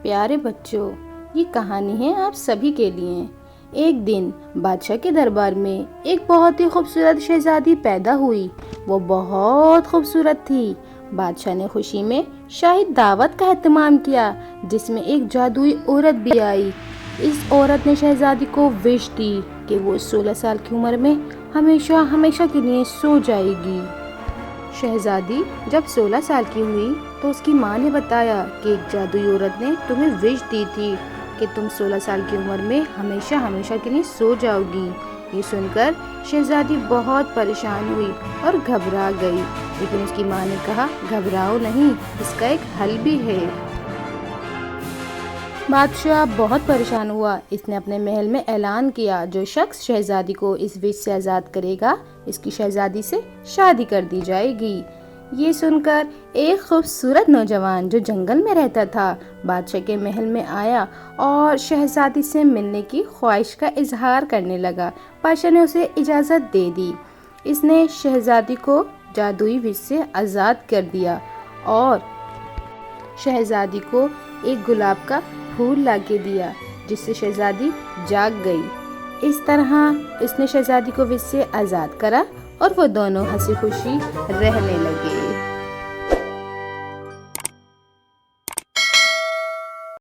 پیارے بچوں، یہ کہانی ہے آپ سبھی کے لیے۔ ایک دن بادشاہ کے دربار میں ایک بہت ہی خوبصورت شہزادی پیدا ہوئی۔ وہ بہت خوبصورت تھی۔ بادشاہ نے خوشی میں شاہی دعوت کا اہتمام کیا، جس میں ایک جادوئی عورت بھی آئی۔ اس عورت نے شہزادی کو وش دی کہ وہ 16 سال کی عمر میں ہمیشہ کے لیے سو جائے گی۔ شہزادی جب 16 سال کی ہوئی تو اس کی ماں نے بتایا کہ ایک جادوئی عورت نے تمہیں وش دی تھی کہ تم 16 سال کی عمر میں ہمیشہ کے لیے سو جاؤ گی۔ یہ سن کر شہزادی بہت پریشان ہوئی اور گھبرا گئی، لیکن اس کی ماں نے کہا گھبراؤ نہیں، اس کا ایک حل بھی ہے۔ بادشاہ بہت پریشان ہوا۔ اس نے اپنے محل میں اعلان کیا، جو شخص شہزادی کو اس وش سے آزاد کرے گا، اس کی شہزادی سے شادی کر دی جائے گی۔ یہ سن کر ایک خوبصورت نوجوان جو جنگل میں رہتا تھا، بادشاہ کے محل میں آیا اور شہزادی سے ملنے کی خواہش کا اظہار کرنے لگا۔ بادشاہ نے اسے اجازت دے دی۔ اس نے شہزادی کو جادوئی وش سے آزاد کر دیا اور شہزادی کو ایک گلاب کا پھول لا کے دیا، جس سے شہزادی جاگ گئی۔ اس طرح اس نے شہزادی کو وش سے آزاد کرا اور وہ دونوں ہنسی خوشی رہنے لگے۔